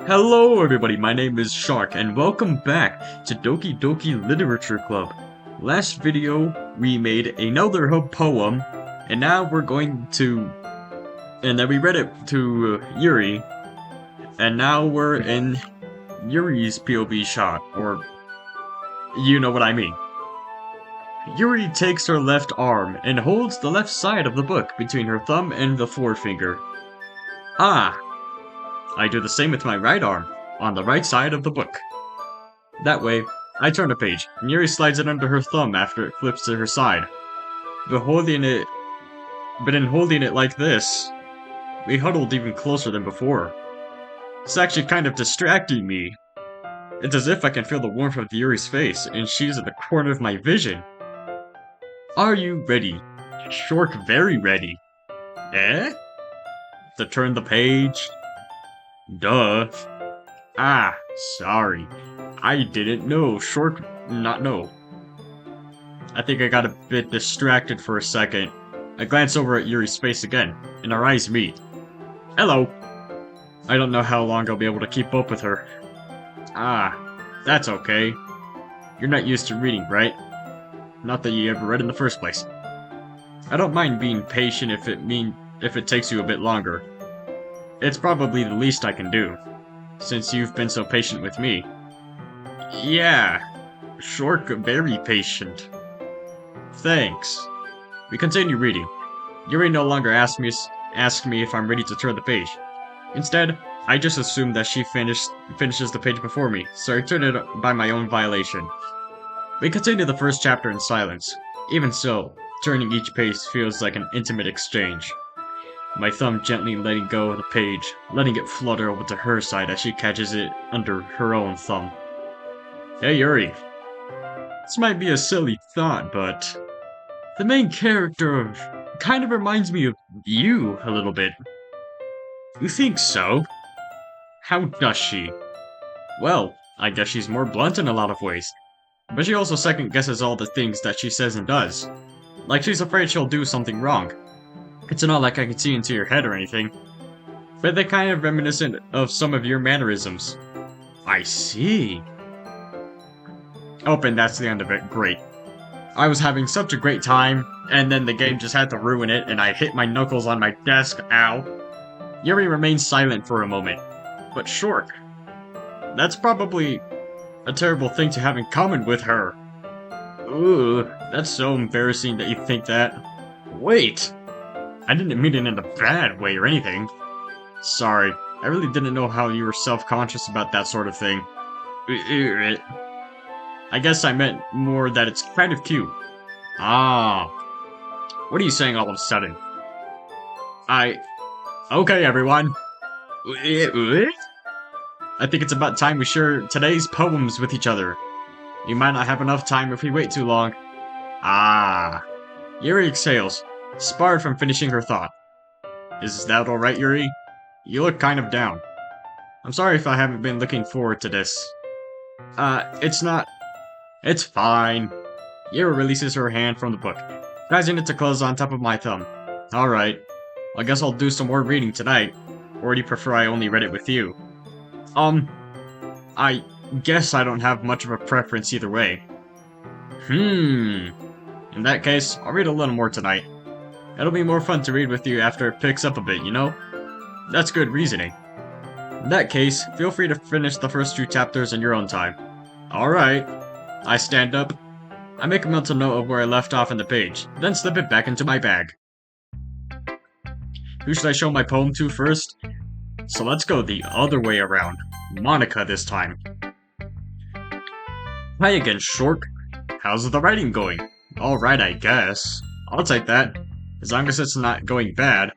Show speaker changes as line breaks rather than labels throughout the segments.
Hello everybody, my name is Shark, and welcome back to Doki Doki Literature Club. Last video, we made another poem, and now we're going to... And then we read it to Yuri, and now we're in Yuri's POV shot, or... You know what I mean. Yuri takes her left arm and holds the left side of the book between her thumb and the forefinger. Ah! I do the same with my right arm, on the right side of the book. That way, I turn a page, and Yuri slides it under her thumb after it flips to her side. But in holding it like this, we huddled even closer than before. It's actually kind of distracting me. It's as if I can feel the warmth of Yuri's face, and she's at the corner of my vision. Are you ready? Shork very ready. Eh? To turn the page? Duh. Ah, sorry. I didn't know. Not know. I think I got a bit distracted for a second. I glance over at Yuri's face again, and our eyes meet. Hello. I don't know how long I'll be able to keep up with her. Ah, that's okay. You're not used to reading, right? Not that you ever read in the first place. I don't mind being patient if it takes you a bit longer. It's probably the least I can do, since you've been so patient with me. Yeah, Shork very patient. Thanks. We continue reading. Yuri no longer asks me if I'm ready to turn the page. Instead, I just assume that she finishes the page before me, so I turn it by my own violation. We continue the first chapter in silence. Even so, turning each page feels like an intimate exchange. My thumb gently letting go of the page, letting it flutter over to her side as she catches it under her own thumb. Hey Yuri. This might be a silly thought, but... the main character kind of reminds me of you a little bit. You think so? How does she? Well, I guess she's more blunt in a lot of ways. But she also second-guesses all the things that she says and does. Like she's afraid she'll do something wrong. It's not like I can see into your head or anything, but they're kind of reminiscent of some of your mannerisms. I see. Oh, and that's the end of it. Great. I was having such a great time, and then the game just had to ruin it, and I hit my knuckles on my desk. Ow. Yuri remains silent for a moment. But Shork, that's probably a terrible thing to have in common with her. Ooh, that's so embarrassing that you think that. Wait! I didn't mean it in a bad way or anything. Sorry, I really didn't know how you were self-conscious about that sort of thing. I guess I meant more that it's kind of cute. Ah. What are you saying all of a sudden? Okay, everyone. I think it's about time we share today's poems with each other. We might not have enough time if we wait too long. Ah. Yuri exhales, sparred from finishing her thought. Is that alright, Yuri? You look kind of down. I'm sorry if I haven't been looking forward to this. It's not... It's fine. Yuri releases her hand from the book, causing it to close on top of my thumb. Alright. I guess I'll do some more reading tonight. Or do you prefer I only read it with you? I guess I don't have much of a preference either way. In that case, I'll read a little more tonight. It'll be more fun to read with you after it picks up a bit, you know? That's good reasoning. In that case, feel free to finish the first few chapters in your own time. Alright. I stand up. I make a mental note of where I left off in the page, then slip it back into my bag. Who should I show my poem to first? So let's go the other way around. Monica this time. Hi again, Shork. How's the writing going? Alright, I guess. I'll take that. As long as it's not going bad.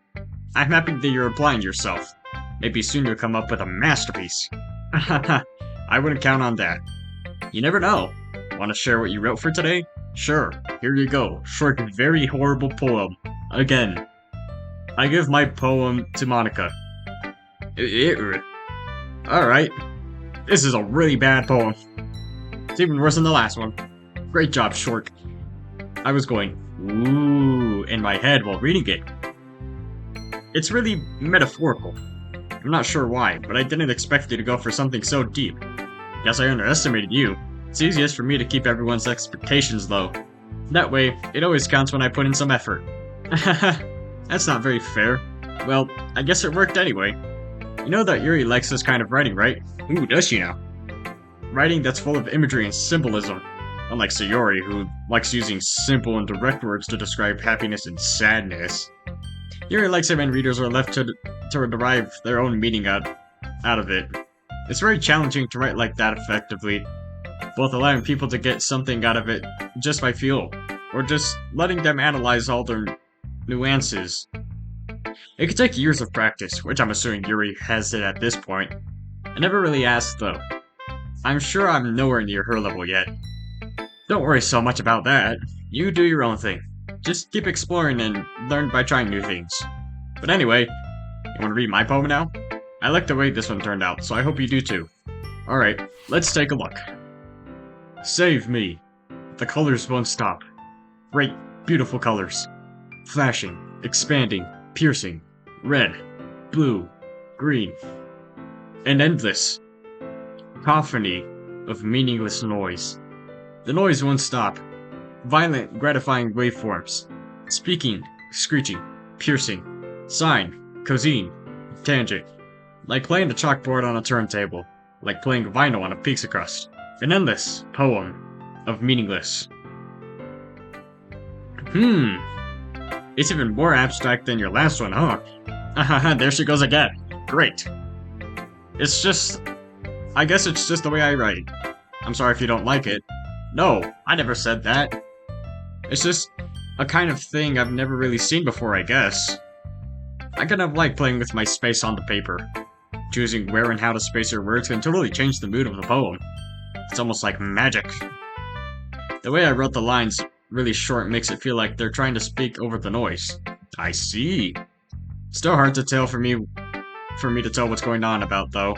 I'm happy that you're applying yourself. Maybe soon you'll come up with a masterpiece. I wouldn't count on that. You never know. Want to share what you wrote for today? Sure, here you go. Short, very horrible poem. Again. I give my poem to Monica. Alright. This is a really bad poem. It's even worse than the last one. Great job, Short. I was going, ooh, in my head while reading it. It's really metaphorical. I'm not sure why, but I didn't expect you to go for something so deep. Guess I underestimated you. It's easiest for me to keep everyone's expectations low. That way, it always counts when I put in some effort. That's not very fair. Well, I guess it worked anyway. You know that Yuri likes this kind of writing, right? Ooh, does she now? Writing that's full of imagery and symbolism. Unlike Sayori, who likes using simple and direct words to describe happiness and sadness. Yuri likes it when readers are left to derive their own meaning out of it. It's very challenging to write like that effectively, both allowing people to get something out of it just by feel, or just letting them analyze all their nuances. It could take years of practice, which I'm assuming Yuri has it at this point. I never really asked though. I'm sure I'm nowhere near her level yet. Don't worry so much about that. You do your own thing. Just keep exploring and learn by trying new things. But anyway, you want to read my poem now? I like the way this one turned out, so I hope you do too. Alright, let's take a look. Save me. The colors won't stop. Bright, beautiful colors. Flashing, expanding, piercing. Red, blue, green. And endless. Cacophony of meaningless noise. The noise won't stop. Violent, gratifying waveforms. Speaking, screeching, piercing. Sine, cosine, tangent. Like playing the chalkboard on a turntable. Like playing vinyl on a pizza crust. An endless poem of meaningless. It's even more abstract than your last one, huh? Haha, there she goes again. Great. It's just... I guess it's just the way I write. I'm sorry if you don't like it. No, I never said that. It's just a kind of thing I've never really seen before, I guess. I kind of like playing with my space on the paper. Choosing where and how to space your words can totally change the mood of the poem. It's almost like magic. The way I wrote the lines really short makes it feel like they're trying to speak over the noise. I see. Still hard to tell for me to tell what's going on about, though.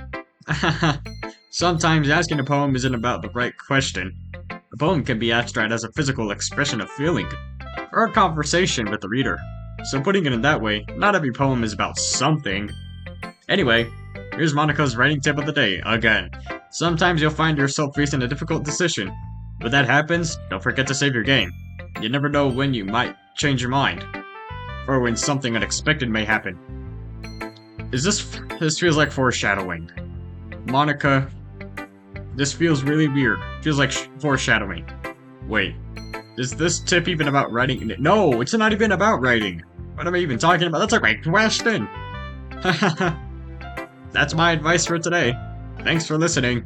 Sometimes asking a poem isn't about the right question. A poem can be abstract as a physical expression of feeling, or a conversation with the reader. So putting it in that way, not every poem is about something. Anyway, here's Monika's writing tip of the day, again. Sometimes you'll find yourself facing a difficult decision. When that happens, don't forget to save your game. You never know when you might change your mind. Or when something unexpected may happen. This feels like foreshadowing. Monika, this feels really weird. Feels like foreshadowing. Wait, is this tip even about writing? No, it's not even about writing. What am I even talking about? That's a great question. That's my advice for today. Thanks for listening.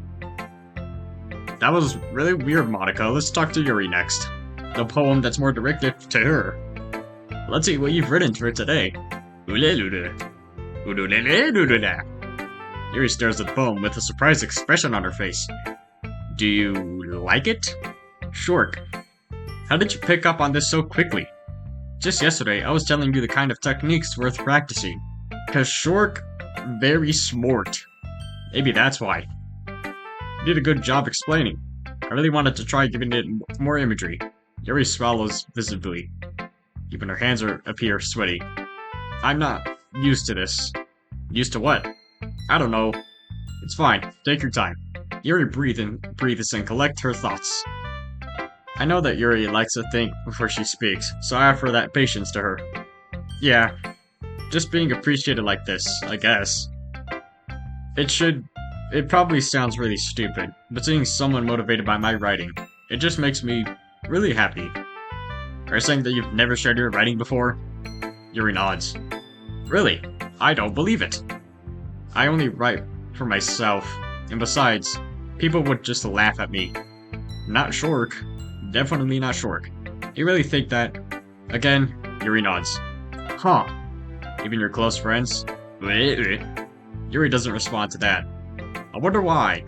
That was really weird, Monika. Let's talk to Yuri next. The poem that's more directed to her. Let's see what you've written for today. Yuri stares at the poem with a surprised expression on her face. Do you like it? Shork, how did you pick up on this so quickly? Just yesterday, I was telling you the kind of techniques worth practicing. 'Cause Shork, very smart. Maybe that's why. You did a good job explaining. I really wanted to try giving it more imagery. Yuri swallows visibly. Even her hands appear sweaty. I'm not used to this. Used to what? I don't know. It's fine. Take your time. Yuri breathes and collect her thoughts. I know that Yuri likes to think before she speaks, so I offer that patience to her. Yeah, just being appreciated like this, I guess. It probably sounds really stupid, but seeing someone motivated by my writing, it just makes me really happy. Are you saying that you've never shared your writing before? Yuri nods. Really? I don't believe it. I only write for myself, and besides, people would just laugh at me. Not Shork. Definitely not Shork. You really think that? Again, Yuri nods. Huh. Even your close friends? Yuri doesn't respond to that. I wonder why.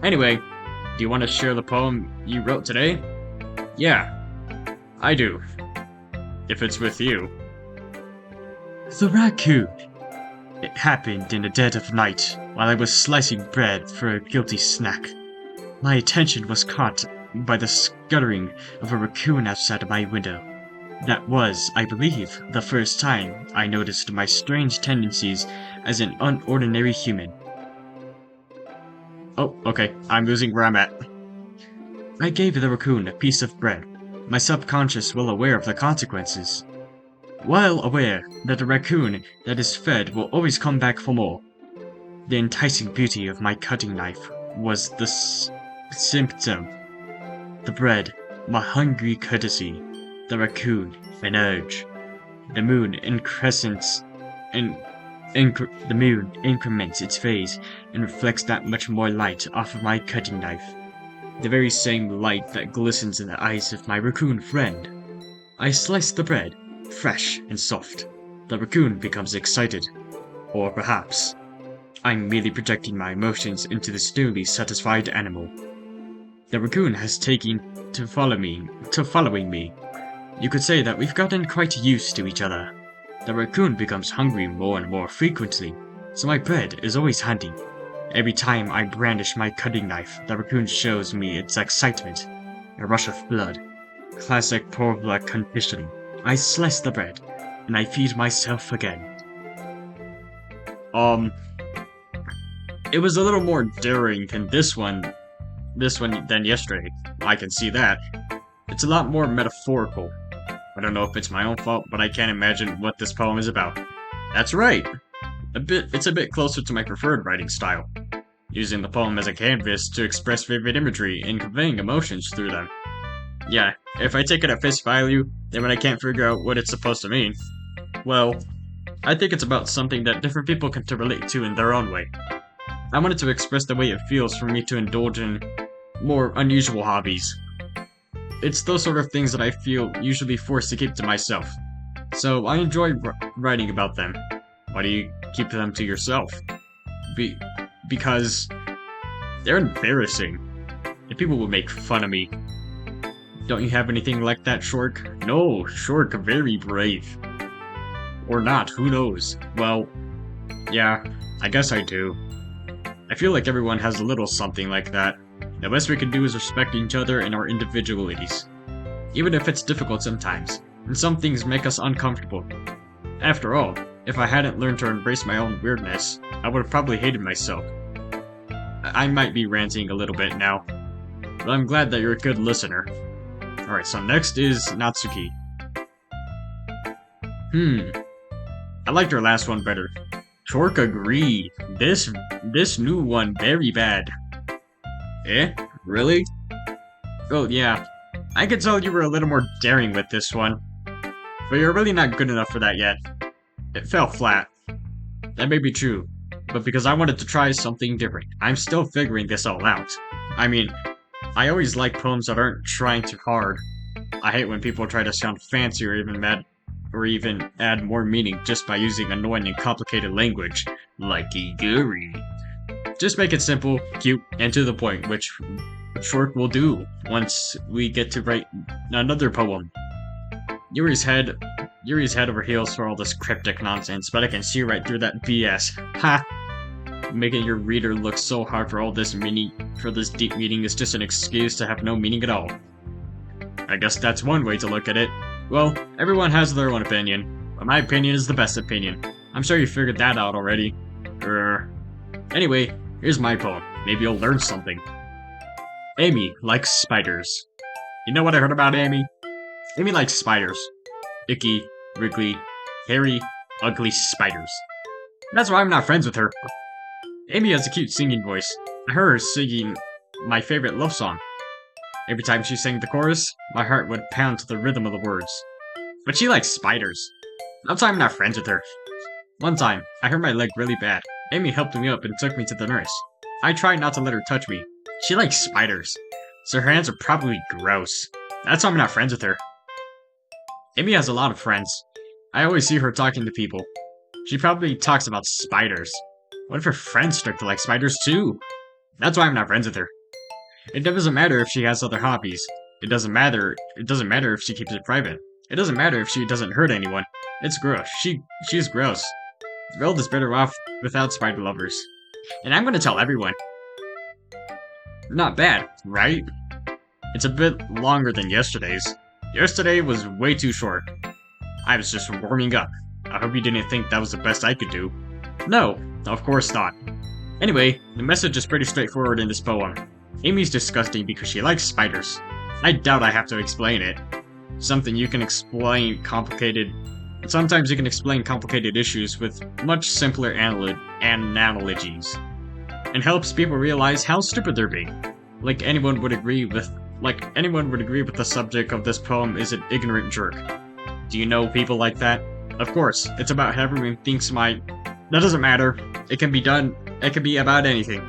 Anyway, do you want to share the poem you wrote today? Yeah, I do. If it's with you. The raccoon. It happened in the dead of night, while I was slicing bread for a guilty snack. My attention was caught by the scuttering of a raccoon outside of my window. That was, I believe, the first time I noticed my strange tendencies as an unordinary human. Oh, okay, I'm losing where I'm at. I gave the raccoon a piece of bread, my subconscious well aware of the consequences. Well aware that a raccoon that is fed will always come back for more. The enticing beauty of my cutting knife was the symptom. The bread, my hungry courtesy. The raccoon, an urge. The moon increments its phase and reflects that much more light off of my cutting knife. The very same light that glistens in the eyes of my raccoon friend. I slice the bread, fresh and soft. The raccoon becomes excited. Or perhaps, I'm merely projecting my emotions into this newly satisfied animal. The raccoon has taken to following me. You could say that we've gotten quite used to each other. The raccoon becomes hungry more and more frequently, so my bread is always handy. Every time I brandish my cutting knife, the raccoon shows me its excitement. A rush of blood. Classic poor blood conditioning. I slice the bread, and I feed myself again. It was a little more daring than this one than yesterday. I can see that. It's a lot more metaphorical. I don't know if it's my own fault, but I can't imagine what this poem is about. That's right! It's a bit closer to my preferred writing style, using the poem as a canvas to express vivid imagery and conveying emotions through them. Yeah, if I take it at face value, then when I can't figure out what it's supposed to mean, well, I think it's about something that different people can relate to in their own way. I wanted to express the way it feels for me to indulge in more unusual hobbies. It's those sort of things that I feel usually forced to keep to myself. So I enjoy writing about them. Why do you keep them to yourself? Because they're embarrassing. And people will make fun of me. Don't you have anything like that, Shork? No, Shork, very brave. Or not, who knows? Well, yeah, I guess I do. I feel like everyone has a little something like that. The best we can do is respect each other and our individualities. Even if it's difficult sometimes, and some things make us uncomfortable. After all, if I hadn't learned to embrace my own weirdness, I would have probably hated myself. I might be ranting a little bit now, but I'm glad that you're a good listener. Alright, so next is Natsuki. I liked her last one better. Torque agreed. This new one very bad. Eh? Really? Oh yeah, I could tell you were a little more daring with this one. But you're really not good enough for that yet. It fell flat. That may be true, but because I wanted to try something different, I'm still figuring this all out. I mean, I always like poems that aren't trying too hard. I hate when people try to sound fancy or even add more meaning just by using annoying and complicated language, like Yuri. Just make it simple, cute, and to the point, which Short will do once we get to write another poem. Yuri's head over heels for all this cryptic nonsense, but I can see right through that BS. Ha! Making your reader look so hard for all this deep meaning is just an excuse to have no meaning at all. I guess that's one way to look at it. Well, everyone has their own opinion, but my opinion is the best opinion. I'm sure you figured that out already. Anyway, here's my poem. Maybe you'll learn something. Amy likes spiders. You know what I heard about Amy? Amy likes spiders. Icky, wriggly, hairy, ugly spiders. That's why I'm not friends with her. Amy has a cute singing voice. I heard her singing my favorite love song. Every time she sang the chorus, my heart would pound to the rhythm of the words. But she likes spiders. That's why I'm not friends with her. One time, I hurt my leg really bad. Amy helped me up and took me to the nurse. I tried not to let her touch me. She likes spiders, so her hands are probably gross. That's why I'm not friends with her. Amy has a lot of friends. I always see her talking to people. She probably talks about spiders. What if her friends start to like spiders too? That's why I'm not friends with her. It doesn't matter if she has other hobbies. It doesn't matter if she keeps it private. It doesn't matter if she doesn't hurt anyone. It's gross. She's gross. The world is better off without spider lovers. And I'm gonna tell everyone. Not bad, right? It's a bit longer than yesterday's. Yesterday was way too short. I was just warming up. I hope you didn't think that was the best I could do. No, of course not. Anyway, the message is pretty straightforward in this poem. Amy's disgusting because she likes spiders. I doubt I have to explain it. Sometimes you can explain complicated issues with much simpler analogies. And helps people realize how stupid they're being. Anyone would agree with the subject of this poem is an ignorant jerk. Do you know people like that? Of course, it's about how everyone thinks that doesn't matter. It can be about anything.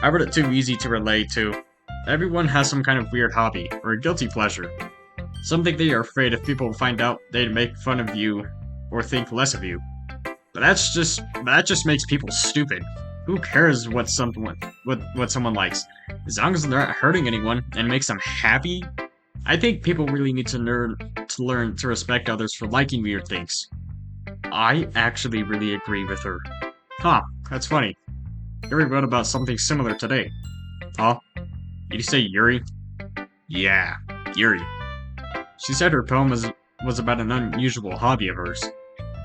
I wrote it too easy to relate to. Everyone has some kind of weird hobby, or a guilty pleasure. Something they are afraid if people find out they'd make fun of you, or think less of you. But that just makes people stupid. Who cares what someone likes? As long as they're not hurting anyone and makes them happy? I think people really need to learn to respect others for liking weird things. I actually really agree with her. Huh, that's funny. Yuri wrote about something similar today. Huh? Did you say Yuri? Yeah, Yuri. She said her poem was about an unusual hobby of hers.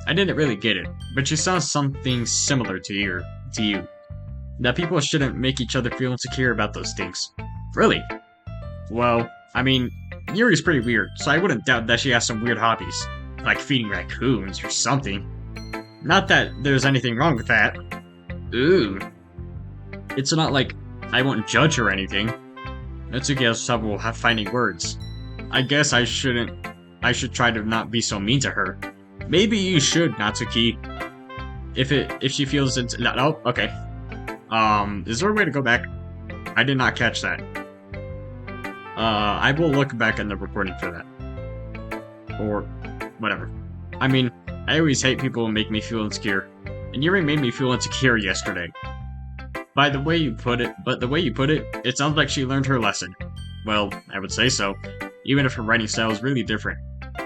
I didn't really get it, but she saw something similar to you. That people shouldn't make each other feel insecure about those things. Really? Well, I mean, Yuri's pretty weird, so I wouldn't doubt that she has some weird hobbies. Like feeding raccoons or something. Not that there's anything wrong with that. Ooh. It's not like I won't judge her or anything. Natsuki has trouble finding words. I guess I should try to not be so mean to her. Maybe you should, Natsuki. If she feels it's no, okay. Is there a way to go back? I did not catch that. I will look back in the recording for that. Or whatever. I mean, I always hate people who make me feel insecure. And Yuri made me feel insecure yesterday. But the way you put it, it sounds like she learned her lesson. Well, I would say so, even if her writing style is really different.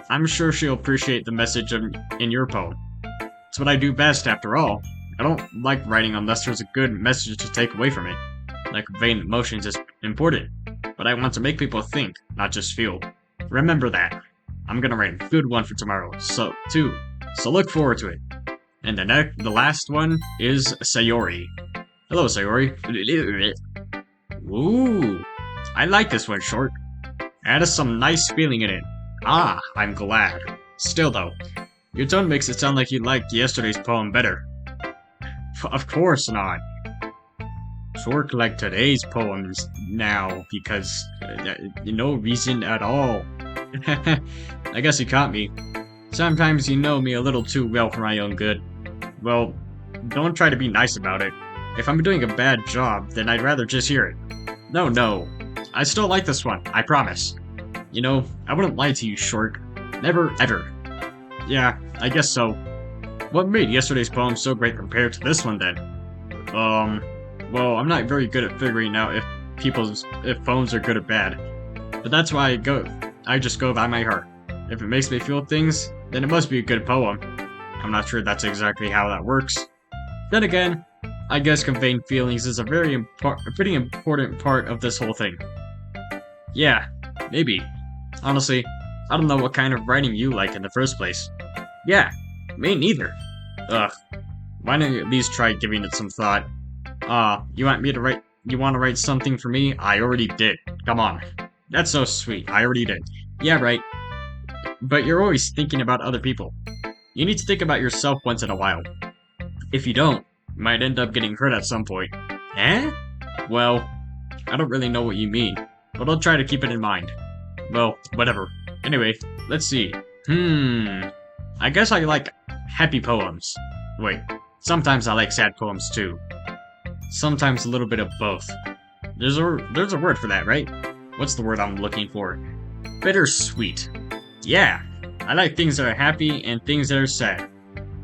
I'm sure she'll appreciate the message in your poem. It's what I do best, after all. I don't like writing unless there's a good message to take away from it. Like conveying emotions is important, but I want to make people think, not just feel. Remember that. I'm gonna write a good one for tomorrow, so look forward to it. And the last one is Sayori. Hello, Sayori. Ooh, I like this one, Short. It has some nice feeling in it. Ah, I'm glad. Still though, your tone makes it sound like you liked yesterday's poem better. Of course not. Short like today's poems now because no reason at all. I guess you caught me. Sometimes you know me a little too well for my own good. Well, don't try to be nice about it. If I'm doing a bad job, then I'd rather just hear it. No. I still like this one, I promise. You know, I wouldn't lie to you, Short. Never, ever. Yeah, I guess so. What made yesterday's poem so great compared to this one, then? Well, I'm not very good at figuring out if poems are good or bad. But that's why I just go by my heart. If it makes me feel things, then it must be a good poem. I'm not sure that's exactly how that works. Then again, I guess conveying feelings is a pretty important part of this whole thing. Yeah, maybe. Honestly, I don't know what kind of writing you like in the first place. Yeah, me neither. Ugh. Why don't you at least try giving it some thought? You want to write something for me? I already did. Come on. That's so sweet. I already did. Yeah, right. But you're always thinking about other people. You need to think about yourself once in a while. If you don't, you might end up getting hurt at some point. Eh? Well, I don't really know what you mean, but I'll try to keep it in mind. Well, whatever. Anyway, let's see. I guess I like happy poems. Wait, sometimes I like sad poems too. Sometimes a little bit of both. There's a word for that, right? What's the word I'm looking for? Bittersweet. Yeah, I like things that are happy and things that are sad.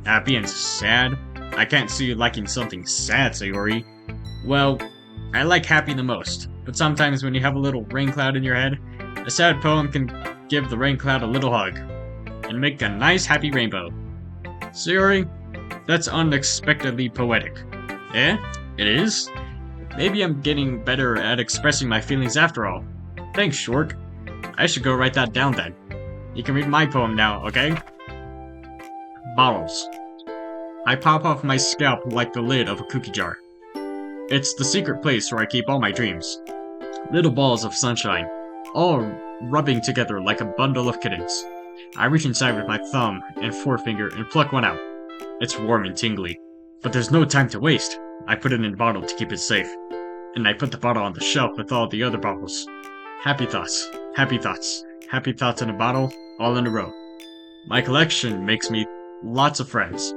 Happy and sad? I can't see you liking something sad, Sayori. Well, I like happy the most, but sometimes when you have a little rain cloud in your head, a sad poem can give the rain cloud a little hug, and make a nice happy rainbow. Sayori, that's unexpectedly poetic. Eh? It is? Maybe I'm getting better at expressing my feelings after all. Thanks, Short. I should go write that down then. You can read my poem now, okay? Bottles. I pop off my scalp like the lid of a cookie jar. It's the secret place where I keep all my dreams. Little balls of sunshine, all rubbing together like a bundle of kittens. I reach inside with my thumb and forefinger and pluck one out. It's warm and tingly, but there's no time to waste. I put it in a bottle to keep it safe, and I put the bottle on the shelf with all the other bottles. Happy thoughts, happy thoughts, happy thoughts in a bottle, all in a row. My collection makes me lots of friends.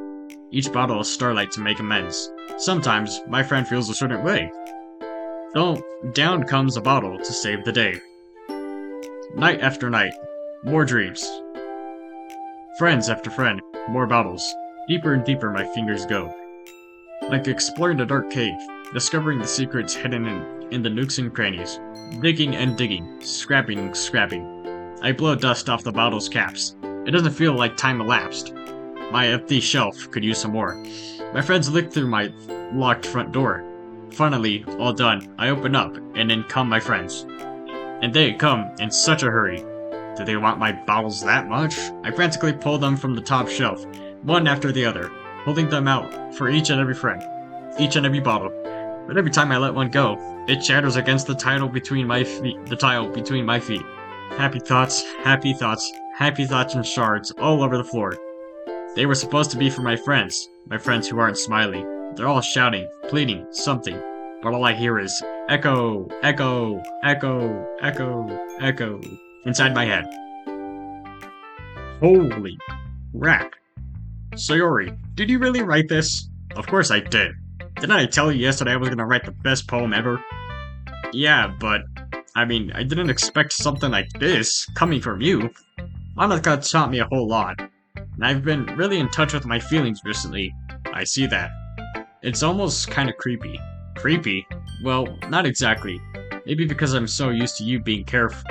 Each bottle is starlight to make amends. Sometimes, my friend feels a certain way. So, down comes a bottle to save the day. Night after night, more dreams. Friends after friend, more bottles. Deeper and deeper my fingers go. Like exploring a dark cave, discovering the secrets hidden in the nooks and crannies. Digging and digging, scrapping and scrapping. I blow dust off the bottle's caps. It doesn't feel like time elapsed. My empty shelf could use some more. My friends lick through my locked front door. Finally, all done, I open up, and in come my friends. And they come in such a hurry. Do they want my bottles that much? I frantically pull them from the top shelf, one after the other, holding them out for each and every friend, each and every bottle. But every time I let one go, it shatters against the tile between my feet. Happy thoughts, happy thoughts, happy thoughts in shards all over the floor. They were supposed to be for my friends who aren't smiling. They're all shouting, pleading, something. But all I hear is echo, echo, echo, echo, echo inside my head. Holy crap. So Yuri, did you really write this? Of course I did. Didn't I tell you yesterday I was gonna write the best poem ever? Yeah, but I mean, I didn't expect something like this coming from you. Monica taught me a whole lot, and I've been really in touch with my feelings recently. I see that. It's almost kind of creepy. Creepy? Well, not exactly. Maybe because I'm so used to you being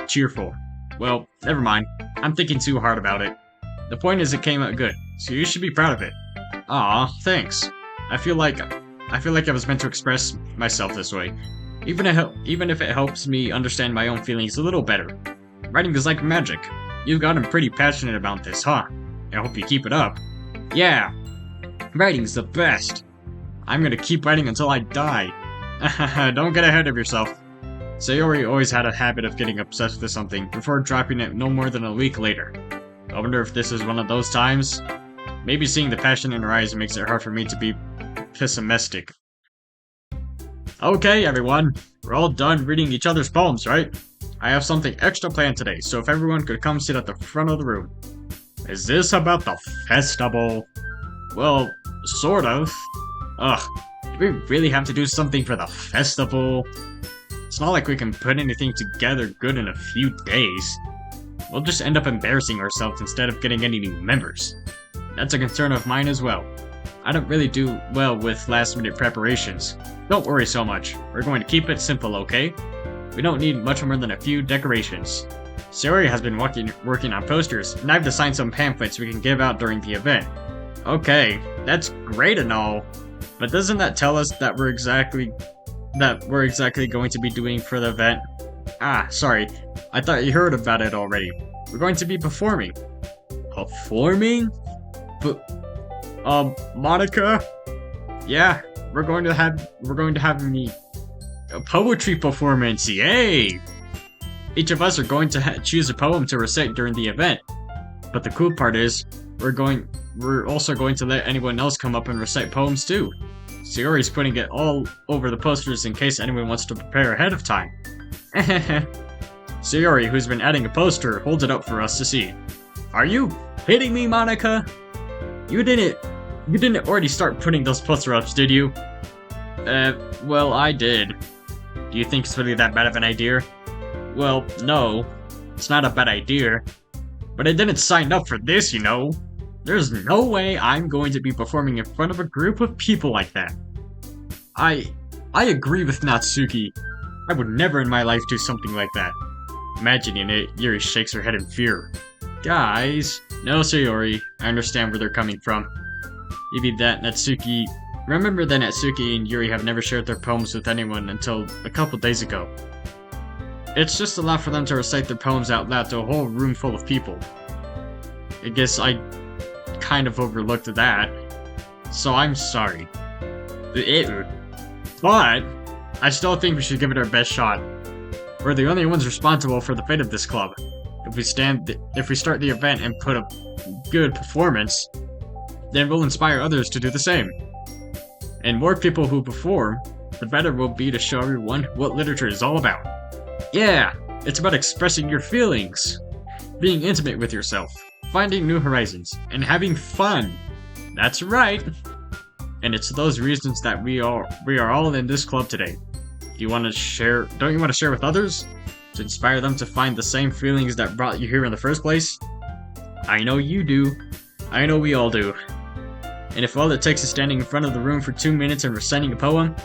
cheerful. Well, never mind. I'm thinking too hard about it. The point is it came out good, so you should be proud of it. Aw, thanks. I feel like I was meant to express myself this way. Even if it helps me understand my own feelings a little better. Writing is like magic. You've gotten pretty passionate about this, huh? I hope you keep it up. Yeah! Writing's the best! I'm gonna keep writing until I die. Don't get ahead of yourself. Sayori always had a habit of getting obsessed with something before dropping it no more than a week later. I wonder if this is one of those times? Maybe seeing the passion in her eyes makes it hard for me to be pessimistic. Okay, everyone. We're all done reading each other's poems, right? I have something extra planned today, so if everyone could come sit at the front of the room. Is this about the festival? Well, sort of. Ugh, do we really have to do something for the festival? It's not like we can put anything together good in a few days. We'll just end up embarrassing ourselves instead of getting any new members. That's a concern of mine as well. I don't really do well with last-minute preparations. Don't worry so much. We're going to keep it simple, okay? We don't need much more than a few decorations. Sayori has been working on posters, and I've designed some pamphlets we can give out during the event. Okay, that's great and all, but doesn't that tell us that we're exactly going to be doing for the event? Ah, sorry. I thought you heard about it already. We're going to be performing. Performing? But Monica? Yeah, we're going to have a poetry performance. Yay! Each of us are going to choose a poem to recite during the event. But the cool part is, we're also going to let anyone else come up and recite poems too. Sayori's putting it all over the posters in case anyone wants to prepare ahead of time. Sayori, who's been adding a poster, holds it up for us to see. Are you kidding me, Monica? You didn't already start putting those poster ups, did you? Well, I did. Do you think it's really that bad of an idea? Well, no. It's not a bad idea. But I didn't sign up for this, you know. There's no way I'm going to be performing in front of a group of people like that. I agree with Natsuki. I would never in my life do something like that. Imagining it, Yuri shakes her head in fear. Guys, no, Sayori, I understand where they're coming from. Maybe that Natsuki... Remember that Natsuki and Yuri have never shared their poems with anyone until a couple days ago. It's just a lot for them to recite their poems out loud to a whole room full of people. I guess I kind of overlooked that. So I'm sorry. But I still think we should give it our best shot. We're the only ones responsible for the fate of this club. If we start the event and put a good performance, then we'll inspire others to do the same. And more people who perform, the better will be to show everyone what literature is all about. Yeah, it's about expressing your feelings, being intimate with yourself, finding new horizons, and having fun. That's right. And it's those reasons that we are all in this club today. Don't you want to share with others? To inspire them to find the same feelings that brought you here in the first place? I know you do. I know we all do. And if all it takes is standing in front of the room for 2 minutes and reciting a poem,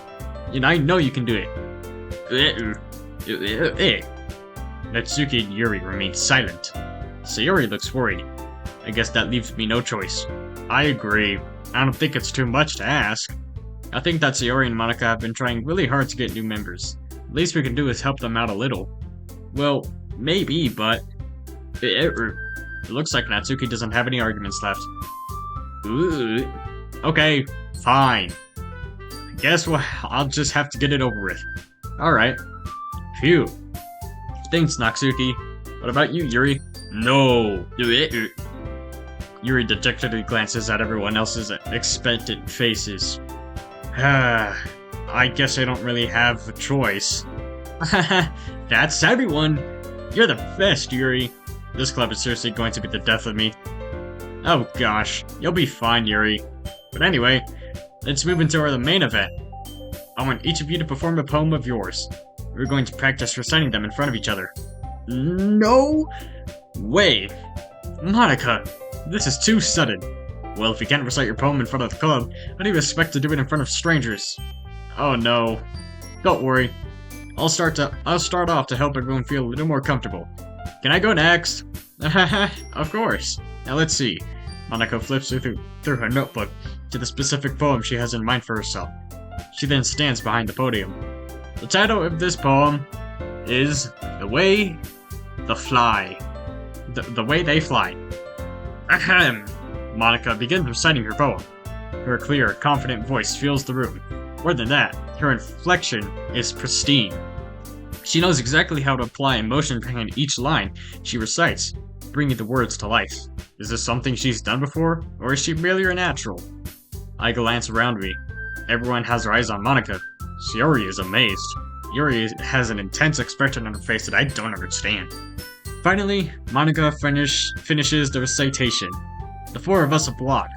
then I know you can do it. Natsuki and Yuri remain silent. Sayori looks worried. I guess that leaves me no choice. I agree. I don't think it's too much to ask. I think that Sayori and Monika have been trying really hard to get new members. The least we can do is help them out a little. Well, maybe, but... It looks like Natsuki doesn't have any arguments left. Ooh. Okay, fine. I guess I'll just have to get it over with. Alright. Phew. Thanks, Natsuki. What about you, Yuri? No. Yuri dejectedly glances at everyone else's expectant faces. I guess I don't really have a choice. That's everyone! You're the best, Yuri. This club is seriously going to be the death of me. Oh gosh, you'll be fine, Yuri. But anyway, let's move into the main event. I want each of you to perform a poem of yours. We're going to practice reciting them in front of each other. No way! Monika, this is too sudden. Well, if you can't recite your poem in front of the club, how do you expect to do it in front of strangers? Oh no. Don't worry. I'll start off to help everyone feel a little more comfortable. Can I go next? Of course. Now let's see. Monika flips through her notebook to the specific poem she has in mind for herself. She then stands behind the podium. The title of this poem is The Way the Fly. The Way They Fly. Ahem. Monika begins reciting her poem. Her clear, confident voice fills the room. More than that, her inflection is pristine. She knows exactly how to apply emotion behind each line she recites, bringing the words to life. Is this something she's done before, or is she merely a natural? I glance around me. Everyone has their eyes on Monika. Sayori is amazed. Yuri has an intense expression on her face that I don't understand. Finally, Monika finishes the recitation. The four of us applaud.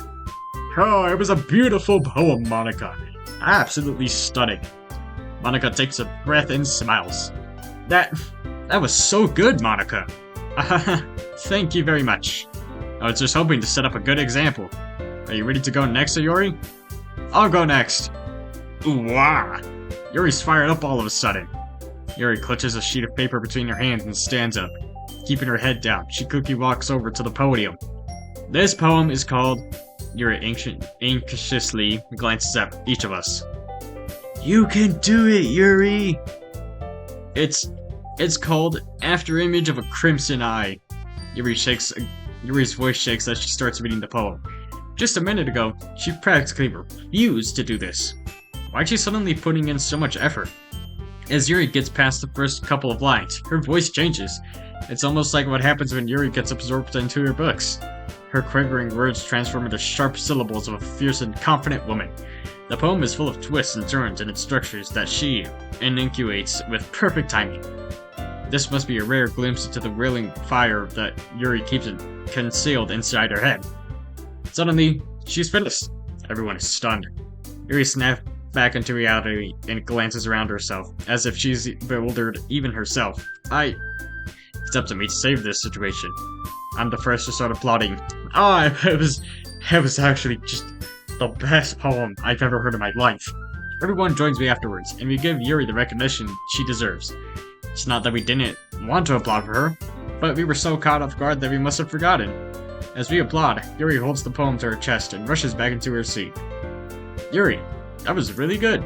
Oh, it was a beautiful poem, Monika. Absolutely stunning. Monika takes a breath and smiles. That was so good, Monika. Thank you very much. I was just hoping to set up a good example. Are you ready to go next, Yuri? I'll go next. Ooh, wow. Yuri's fired up all of a sudden. Yuri clutches a sheet of paper between her hands and stands up. Keeping her head down, she quickly walks over to the podium. This poem is called... Yuri anxiously glances at each of us. You can do it, Yuri! It's called After Image of a Crimson Eye. Yuri's voice shakes as she starts reading the poem. Just a minute ago, she practically refused to do this. Why'd she suddenly putting in so much effort? As Yuri gets past the first couple of lines, her voice changes. It's almost like what happens when Yuri gets absorbed into her books. Her quavering words transform into sharp syllables of a fierce and confident woman. The poem is full of twists and turns in its structures that she enunciates with perfect timing. This must be a rare glimpse into the wailing fire that Yuri keeps concealed inside her head. Suddenly, she's finished. Everyone is stunned. Yuri snaps back into reality and glances around herself, as if she's bewildered even herself. It's up to me to save this situation. I'm the first to start applauding. It was actually just the best poem I've ever heard in my life. Everyone joins me afterwards, and we give Yuri the recognition she deserves. It's not that we didn't want to applaud for her, but we were so caught off guard that we must have forgotten. As we applaud, Yuri holds the poem to her chest and rushes back into her seat. Yuri, that was really good.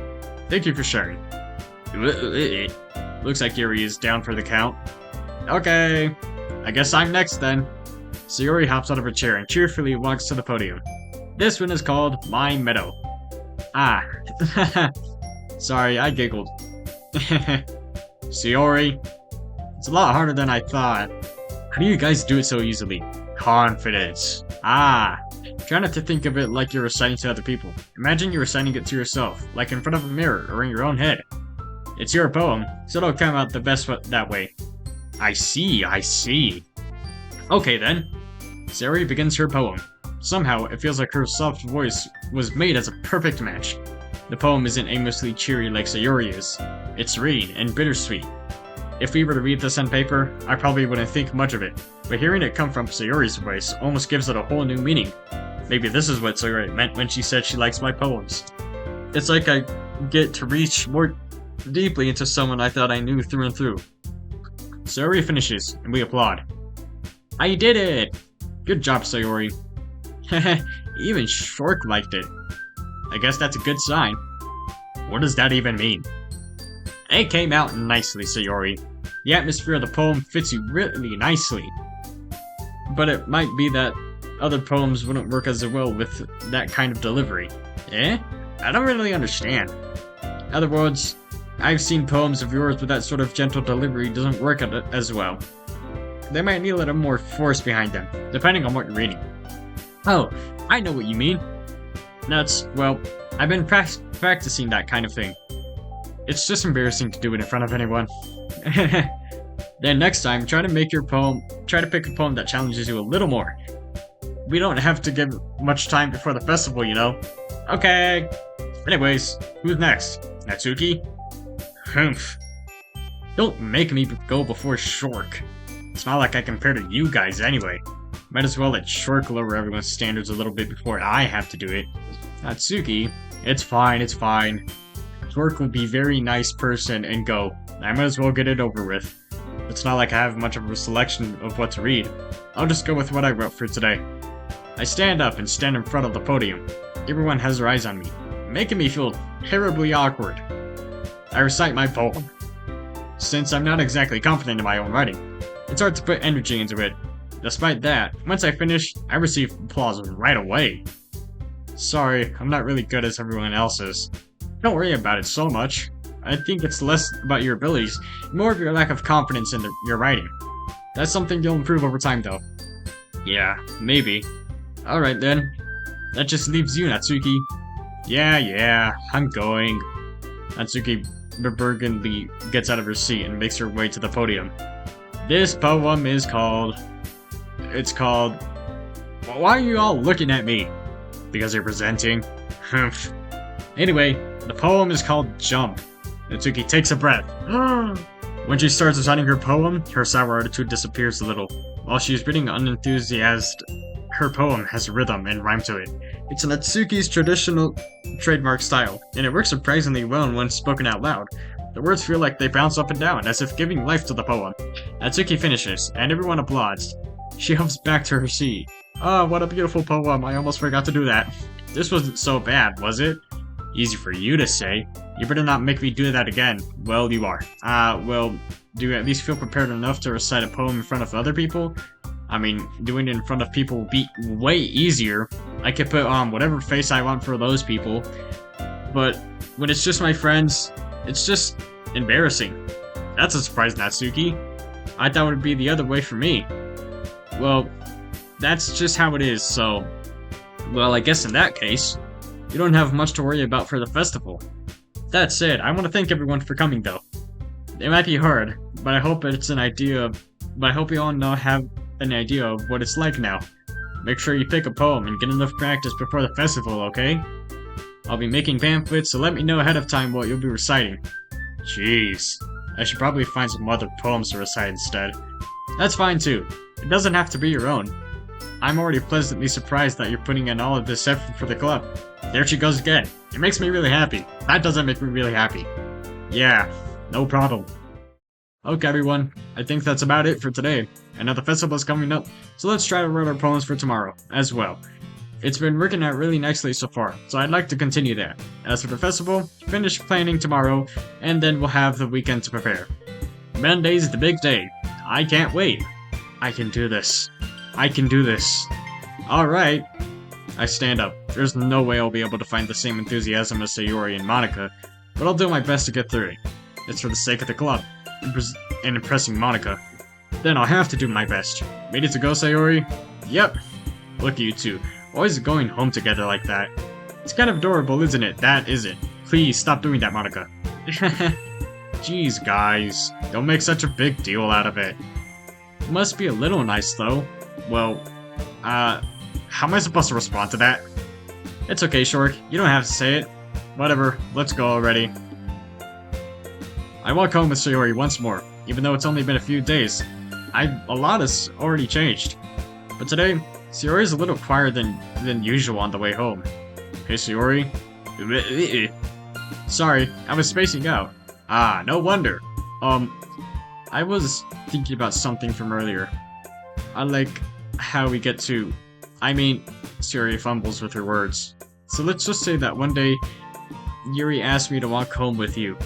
Thank you for sharing. Looks like Yuri is down for the count. Okay, I guess I'm next then. Sayori hops out of her chair and cheerfully walks to the podium. This one is called My Meadow. Ah. Sorry, I giggled. Sayori. It's a lot harder than I thought. How do you guys do it so easily? Confidence. Ah. Try not to think of it like you're reciting to other people. Imagine you're reciting it to yourself, like in front of a mirror or in your own head. It's your poem, so it'll come out the best that way. I see. Okay then. Sayori begins her poem. Somehow, it feels like her soft voice was made as a perfect match. The poem isn't aimlessly cheery like Sayori is. It's serene and bittersweet. If we were to read this on paper, I probably wouldn't think much of it, but hearing it come from Sayori's voice almost gives it a whole new meaning. Maybe this is what Sayori meant when she said she likes my poems. It's like I get to reach more deeply into someone I thought I knew through and through. Sayori finishes, and we applaud. I did it! Good job, Sayori. Even Shork liked it. I guess that's a good sign. What does that even mean? It came out nicely, Sayori. The atmosphere of the poem fits you really nicely. But it might be that other poems wouldn't work as well with that kind of delivery. Eh? I don't really understand. In other words, I've seen poems of yours with that sort of gentle delivery doesn't work as well. They might need a little more force behind them, depending on what you're reading. Oh, I know what you mean. Well, I've been practicing that kind of thing. It's just embarrassing to do it in front of anyone. Then next time, try to pick a poem that challenges you a little more. We don't have to give much time before the festival, you know. Okay. Anyways, who's next? Natsuki? Humph. Don't make me go before Shork. It's not like I compare to you guys anyway. Might as well let Shork lower everyone's standards a little bit before I have to do it. Natsuki, it's fine. Shork will be a very nice person and go. I might as well get it over with. It's not like I have much of a selection of what to read. I'll just go with what I wrote for today. I stand up and stand in front of the podium. Everyone has their eyes on me, making me feel terribly awkward. I recite my poem. Since I'm not exactly confident in my own writing, it's hard to put energy into it. Despite that, once I finish, I receive applause right away. Sorry, I'm not really good as everyone else is. Don't worry about it so much. I think it's less about your abilities, more of your lack of confidence in your writing. That's something you'll improve over time though. Yeah, maybe. Alright then. That just leaves you, Natsuki. Yeah, I'm going. Natsuki beburgingly gets out of her seat and makes her way to the podium. This poem is called... Why are you all looking at me? Because you're presenting? Anyway, the poem is called Jump. Natsuki takes a breath. When she starts reciting her poem, her sour attitude disappears a little. While she is reading unenthusiastic, her poem has rhythm and rhyme to it. It's Natsuki's traditional trademark style, and it works surprisingly well when spoken out loud. The words feel like they bounce up and down, as if giving life to the poem. Natsuki finishes, and everyone applauds. She hops back to her seat. Oh, what a beautiful poem, I almost forgot to do that. This wasn't so bad, was it? Easy for you to say. You better not make me do that again. Well, you are. Well, do you at least feel prepared enough to recite a poem in front of other people? I mean, doing it in front of people will be way easier. I could put on whatever face I want for those people. But when it's just my friends, it's just embarrassing. That's a surprise, Natsuki. I thought it would be the other way for me. Well, that's just how it is, so... Well, I guess in that case, you don't have much to worry about for the festival. That said, I want to thank everyone for coming, though. It might be hard, but I hope you all have an idea of what it's like now. Make sure you pick a poem and get enough practice before the festival, okay? I'll be making pamphlets, so let me know ahead of time what you'll be reciting. Jeez, I should probably find some other poems to recite instead. That's fine too. It doesn't have to be your own. I'm already pleasantly surprised that you're putting in all of this effort for the club. There she goes again. It makes me really happy. That doesn't make me really happy. Yeah, no problem. Okay everyone, I think that's about it for today. I know the festival is coming up, so let's try to write our poems for tomorrow, as well. It's been working out really nicely so far, so I'd like to continue that. As for the festival, finish planning tomorrow, and then we'll have the weekend to prepare. Monday's the big day. I can't wait. I can do this. I can do this. Alright. I stand up. There's no way I'll be able to find the same enthusiasm as Sayori and Monica, but I'll do my best to get through it. It's for the sake of the club, and impressing Monica. Then I'll have to do my best. Ready to go, Sayori? Yep. Look at you two, always going home together like that. It's kind of adorable, isn't it? That isn't. Please, stop doing that, Monica. Jeez, guys. Don't make such a big deal out of it. It must be a little nice, though. Well, how am I supposed to respond to that? It's okay, Shork. You don't have to say it. Whatever. Let's go already. I walk home with Sayori once more, even though it's only been a few days. A lot has already changed. But today, Sayori's a little quieter than usual on the way home. Hey, Sayori. Sorry, I was spacing out. Ah, no wonder. I was thinking about something from earlier. I like how we get to... Sayori fumbles with her words. So let's just say that one day, Yuri asked me to walk home with you.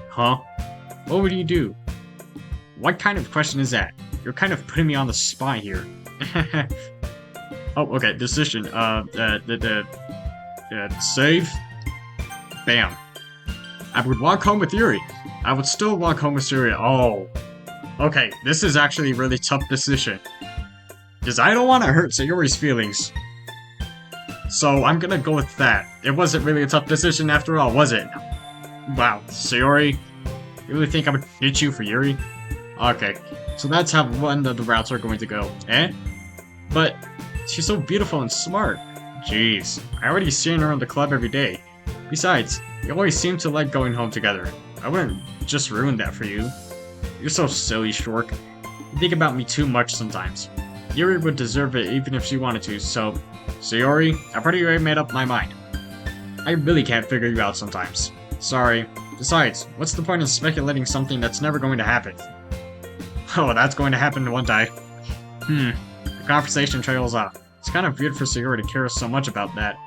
Huh? What would you do? What kind of question is that? You're kind of putting me on the spot here. Oh, okay, decision. Save. Bam. I would walk home with Yuri. I would still walk home with Yuri. Oh. Okay, this is actually a really tough decision. Because I don't want to hurt Sayori's feelings. So I'm gonna go with that. It wasn't really a tough decision after all, was it? Wow, Sayori? You really think I would ditch you for Yuri? Okay, so that's how one of the routes are going to go. Eh? But she's so beautiful and smart. Jeez, I already seen her in the club every day. Besides, you always seem to like going home together. I wouldn't just ruin that for you. You're so silly, Shork. You think about me too much sometimes. Yuri would deserve it even if she wanted to, so... Sayori, I've already made up my mind. I really can't figure you out sometimes. Sorry. Besides, what's the point of speculating something that's never going to happen? Oh, that's going to happen one day. The conversation trails off. It's kind of weird for Sayori to care so much about that.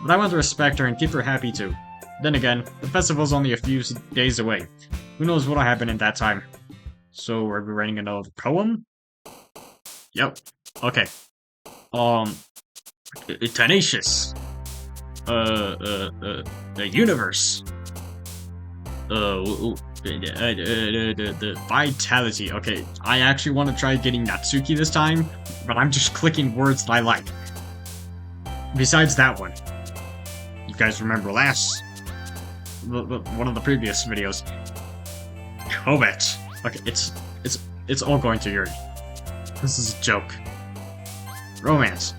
But I want to respect her and keep her happy too. Then again, the festival's only a few days away. Who knows what'll happen in that time. So, are we writing another poem? Yep. Okay. Tenacious. The universe. The vitality. Okay, I actually want to try getting Natsuki this time, but I'm just clicking words that I like. Besides that one. You guys remember one of the previous videos. Komet. Okay, it's all going to Yuri. This is a joke. Romance.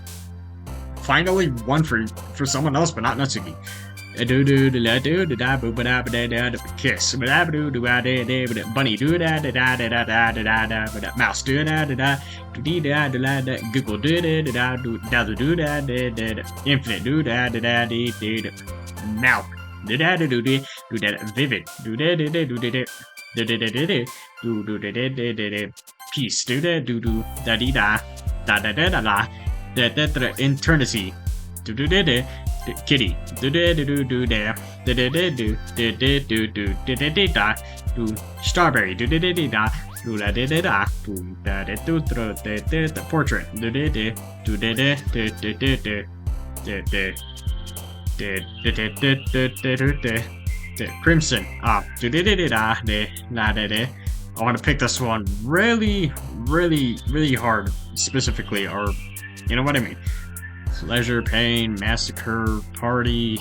Finally one for someone else, but not Natsuki. Kiss. Bunny. Mouse. Google. Infinite. Mouth. Vivid. Peace. Eternity. Kitty. Strawberry. Portrait. Crimson. I want to pick this one really hard, specifically, or you know what I mean. Pleasure, pain, massacre, party.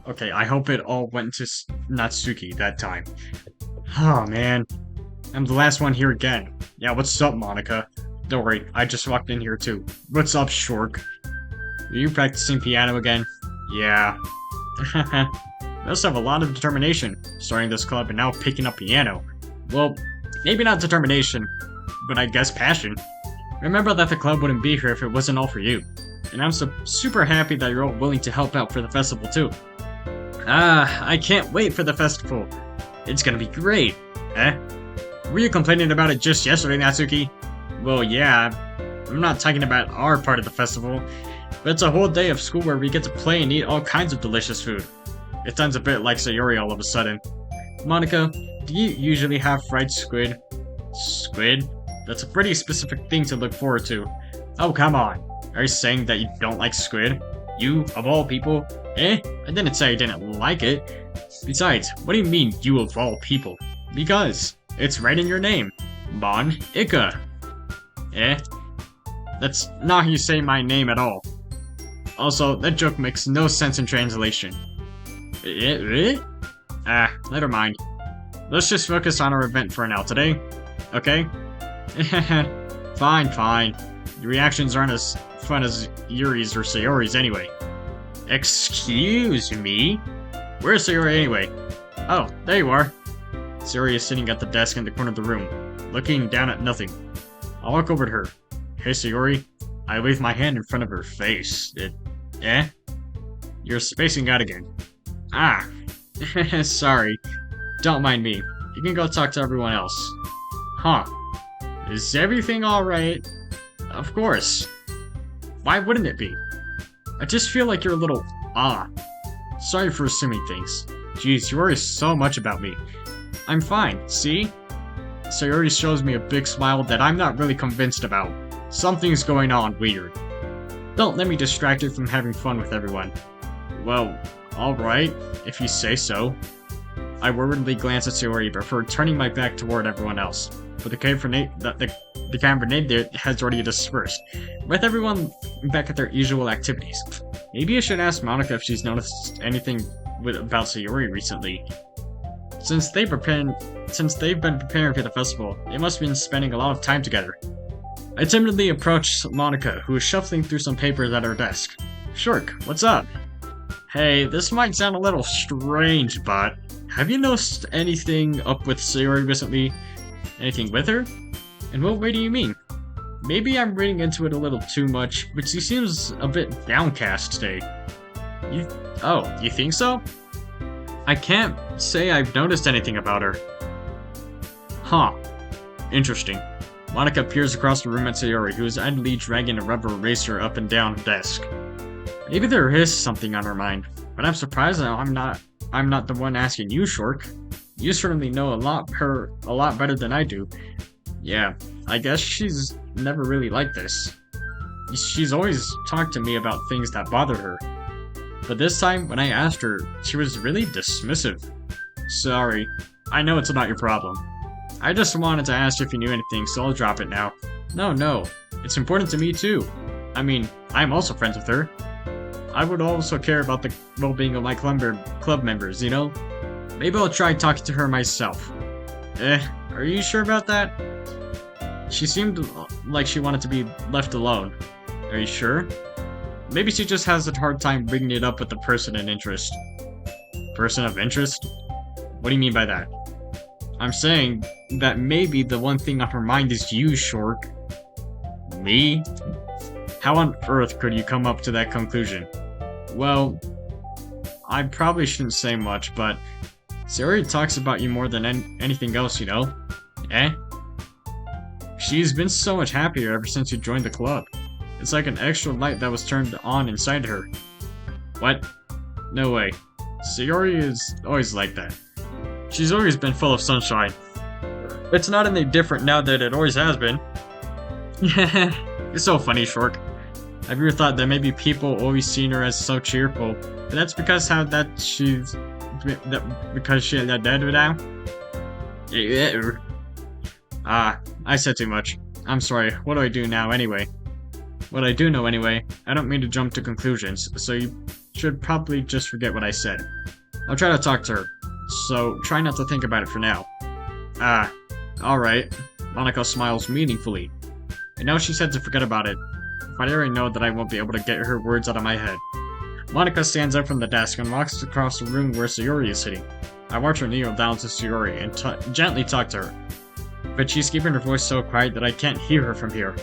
Okay, I hope it all went to Natsuki that time. Oh man, I'm the last one here again. Yeah, what's up, Monica? Don't worry, I just walked in here too. What's up, Shork? Are you practicing piano again? Yeah. I also have a lot of determination, starting this club and now picking up piano. Well, maybe not determination, but I guess passion. Remember that the club wouldn't be here if it wasn't all for you. And I'm super happy that you're all willing to help out for the festival too. I can't wait for the festival. It's gonna be great. Eh? Were you complaining about it just yesterday, Natsuki? Well, yeah. I'm not talking about our part of the festival, but it's a whole day of school where we get to play and eat all kinds of delicious food. It sounds a bit like Sayori all of a sudden. Monica, do you usually have fried squid? Squid? That's a pretty specific thing to look forward to. Oh, come on. Are you saying that you don't like squid? You, of all people? Eh? I didn't say I didn't like it. Besides, what do you mean, you of all people? Because it's right in your name. Mon Ika. Eh? That's not how you say my name at all. Also, that joke makes no sense in translation. Eh? Ah, never mind. Let's just focus on our event for now today, okay? Fine. Your reactions aren't as fun as Yuri's or Sayori's anyway. Excuse me? Where's Sayori anyway? Oh, there you are. Sayori is sitting at the desk in the corner of the room, looking down at nothing. I walk over to her. Hey Sayori. I wave my hand in front of her face. Eh? You're spacing out again. Ah. Sorry. Don't mind me. You can go talk to everyone else. Huh. Is everything alright? Of course. Why wouldn't it be? I just feel like you're a little... Sorry for assuming things. Jeez, you worry so much about me. I'm fine, see? Sayori shows me a big smile that I'm not really convinced about. Something's going on weird. Don't let me distract you from having fun with everyone. Well, alright, if you say so. I worriedly glance at Sayori before turning my back toward everyone else. But the cabernet there has already dispersed, with everyone back at their usual activities. Maybe I should ask Monica if she's noticed anything about Sayori recently. Since they've been preparing for the festival, they must have been spending a lot of time together. I timidly approached Monica, who was shuffling through some papers at her desk. Shirk, what's up? Hey, this might sound a little strange, but have you noticed anything up with Sayori recently? Anything with her? In what way do you mean? Maybe I'm reading into it a little too much, but she seems a bit downcast today. You think so? I can't say I've noticed anything about her. Huh. Interesting. Monica peers across the room at Sayori, who is idly dragging a rubber eraser up and down her desk. Maybe there is something on her mind, but I'm surprised that I'm not the one asking you, Shork. You certainly know her a lot better than I do. Yeah, I guess she's never really like this. She's always talked to me about things that bother her. But this time, when I asked her, she was really dismissive. Sorry, I know it's not your problem. I just wanted to ask if you knew anything, so I'll drop it now. No, it's important to me too. I mean, I'm also friends with her. I would also care about the well-being of my club members, you know? Maybe I'll try talking to her myself. Are you sure about that? She seemed like she wanted to be left alone. Are you sure? Maybe she just has a hard time bringing it up with the person in interest. Person of interest? What do you mean by that? I'm saying that maybe the one thing on her mind is you, Shork. Me? How on earth could you come up to that conclusion? Well, I probably shouldn't say much, but Sayori talks about you more than anything else, you know? Eh? She's been so much happier ever since you joined the club. It's like an extra light that was turned on inside her. What? No way. Sayori is always like that. She's always been full of sunshine. It's not any different now that it always has been. It's so funny, Shork. Have you ever thought that maybe people always seen her as so cheerful, but that's because she had that dead now? I said too much. I'm sorry, what do I do now anyway? What I do know anyway, I don't mean to jump to conclusions, so you should probably just forget what I said. I'll try to talk to her, so try not to think about it for now. Alright. Monica smiles meaningfully. And now she said to forget about it, but I already know that I won't be able to get her words out of my head. Monica stands up from the desk and walks across the room where Sayori is sitting. I watch her kneel down to Sayori and gently talk to her. But she's keeping her voice so quiet that I can't hear her from here.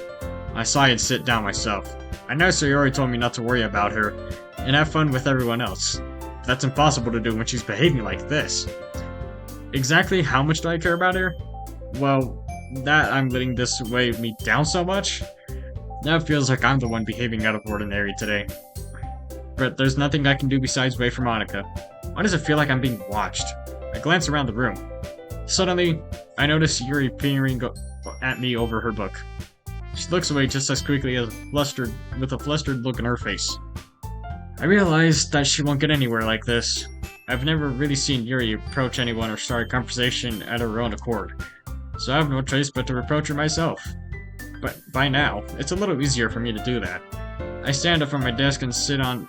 I sigh and sit down myself. I know Sayori told me not to worry about her and have fun with everyone else. But that's impossible to do when she's behaving like this. Exactly how much do I care about her? Well, that I'm letting this weigh me down so much? Now it feels like I'm the one behaving out of ordinary today. But there's nothing I can do besides wait for Monica. Why does it feel like I'm being watched? I glance around the room. Suddenly, I notice Yuri at me over her book. She looks away just as quickly as with a flustered look on her face. I realize that she won't get anywhere like this. I've never really seen Yuri approach anyone or start a conversation at her own accord, so I have no choice but to reproach her myself. But by now, it's a little easier for me to do that. I stand up from my desk and sit on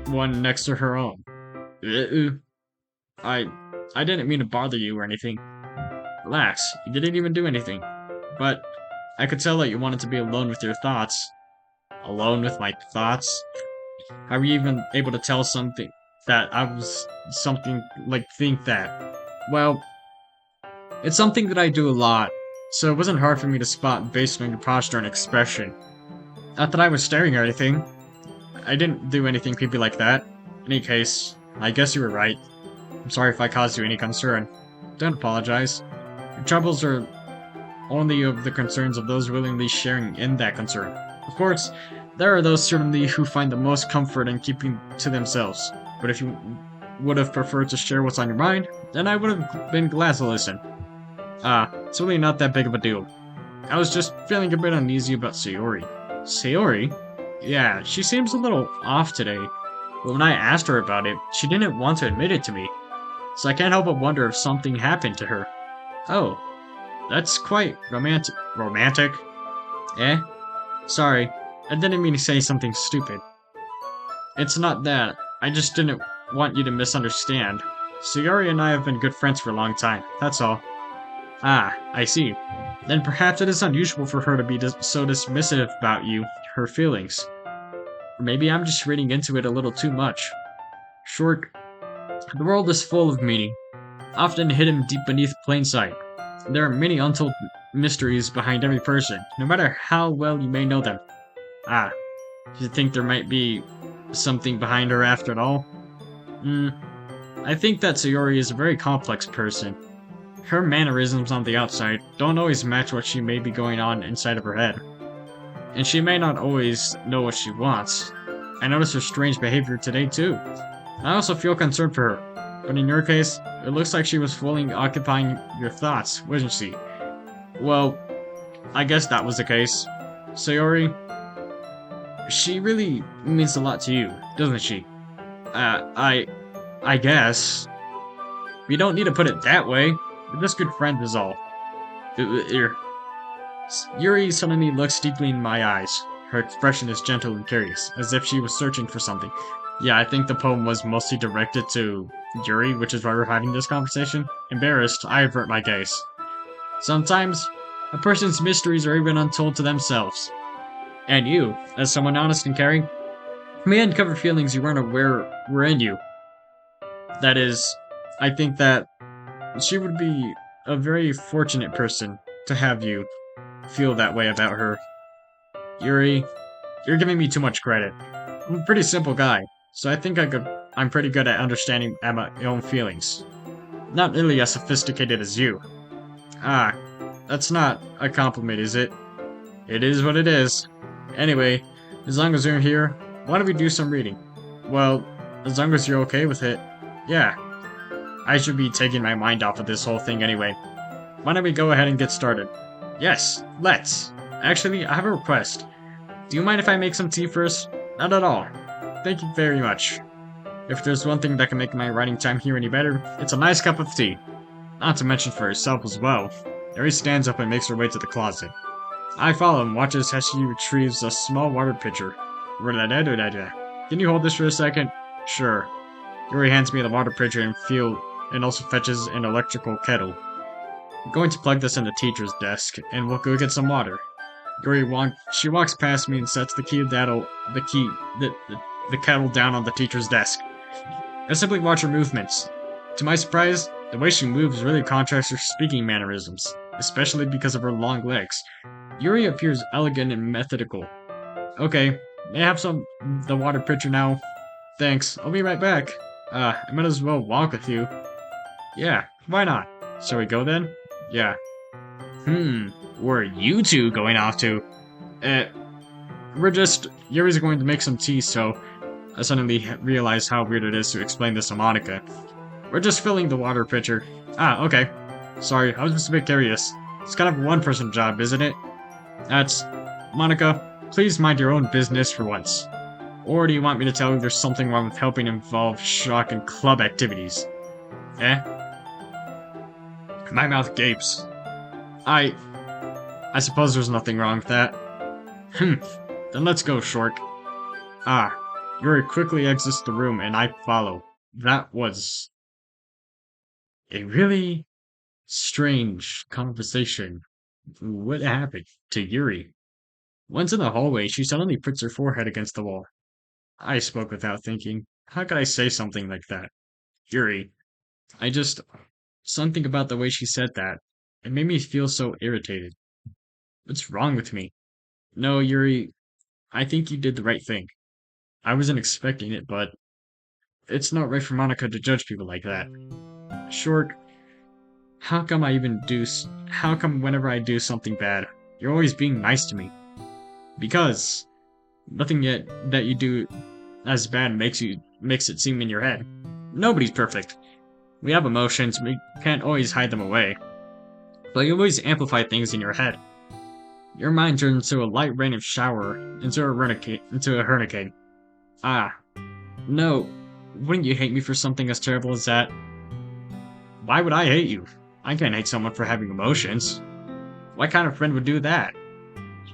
one next to her own. I didn't mean to bother you or anything. Relax, you didn't even do anything. But I could tell that you wanted to be alone with your thoughts. Alone with my thoughts? How were you even able to tell something that I was think that? Well, it's something that I do a lot, so it wasn't hard for me to spot based on your posture and expression. Not that I was staring or anything. I didn't do anything creepy like that. In any case, I guess you were right. I'm sorry if I caused you any concern. Don't apologize. Your troubles are only of the concerns of those willingly sharing in that concern. Of course, there are those certainly who find the most comfort in keeping to themselves. But if you would have preferred to share what's on your mind, then I would have been glad to listen. It's really not that big of a deal. I was just feeling a bit uneasy about Sayori. Sayori? Yeah, she seems a little off today. But when I asked her about it, she didn't want to admit it to me. So I can't help but wonder if something happened to her. Oh, that's quite romantic. Romantic? Eh? Sorry, I didn't mean to say something stupid. It's not that. I just didn't want you to misunderstand. Sayori and I have been good friends for a long time, that's all. Ah, I see. Then perhaps it is unusual for her to be so dismissive about you, her feelings. Or maybe I'm just reading into it a little too much. Short, the world is full of meaning, often hidden deep beneath plain sight. There are many untold mysteries behind every person, no matter how well you may know them. Ah, do you think there might be something behind her after all? I think that Sayori is a very complex person. Her mannerisms on the outside don't always match what she may be going on inside of her head. And she may not always know what she wants. I noticed her strange behavior today too. I also feel concerned for her. But in your case, it looks like she was fully occupying your thoughts, wasn't she? Well, I guess that was the case. Sayori, she really means a lot to you, doesn't she? I guess. We don't need to put it that way. We're just good friends is all. Yuri suddenly looks deeply in my eyes. Her expression is gentle and curious, as if she was searching for something. Yeah, I think the poem was mostly directed to Yuri, which is why we're having this conversation. Embarrassed, I avert my gaze. Sometimes, a person's mysteries are even untold to themselves. And you, as someone honest and caring, may uncover feelings you weren't aware were in you. That is, I think that she would be a very fortunate person to have you feel that way about her. Yuri, you're giving me too much credit. I'm a pretty simple guy, so I think I'm pretty good at understanding my own feelings. Not nearly as sophisticated as you. Ah, that's not a compliment, is it? It is what it is. Anyway, as long as you're here, why don't we do some reading? Well, as long as you're okay with it. Yeah. I should be taking my mind off of this whole thing anyway. Why don't we go ahead and get started? Yes, let's. Actually, I have a request. Do you mind if I make some tea first? Not at all. Thank you very much. If there's one thing that can make my writing time here any better, it's a nice cup of tea. Not to mention for herself as well. Yuri stands up and makes her way to the closet. I follow and watch as she retrieves a small water pitcher. Can you hold this for a second? Sure. Yuri hands me the water pitcher and also fetches an electrical kettle. I'm going to plug this in the teacher's desk, and we'll go get some water. She walks past me and sets the kettle down on the teacher's desk. I simply watch her movements. To my surprise, the way she moves really contrasts her speaking mannerisms, especially because of her long legs. Yuri appears elegant and methodical. Okay, may I have the water pitcher now? Thanks, I'll be right back. I might as well walk with you. Yeah, why not? Shall we go then? Yeah. Where are you two going off to? Yuri's going to make some tea, so I suddenly realize how weird it is to explain this to Monica. We're just filling the water pitcher. Ah, okay. Sorry, I was just a bit curious. It's kind of a one-person job, isn't it? That's... Monica, please mind your own business for once. Or do you want me to tell you there's something wrong with helping involve Shock and club activities? Eh? My mouth gapes. I suppose there's nothing wrong with that. Then let's go, Shork. Ah, Yuri quickly exits the room and I follow. That was a really strange conversation. What happened to Yuri? Once in the hallway, she suddenly puts her forehead against the wall. I spoke without thinking. How could I say something like that? Yuri. I just... Something about the way she said that. It made me feel so irritated. What's wrong with me? No, Yuri, I think you did the right thing. I wasn't expecting it, but it's not right for Monica to judge people like that. Short, how come whenever I do something bad, you're always being nice to me? Because nothing yet that you do as bad makes it seem in your head. Nobody's perfect. We have emotions, we can't always hide them away. But you always amplify things in your head. Your mind turns into a light rain of shower, into a hurricane. Ah, no, wouldn't you hate me for something as terrible as that? Why would I hate you? I can't hate someone for having emotions. What kind of friend would do that?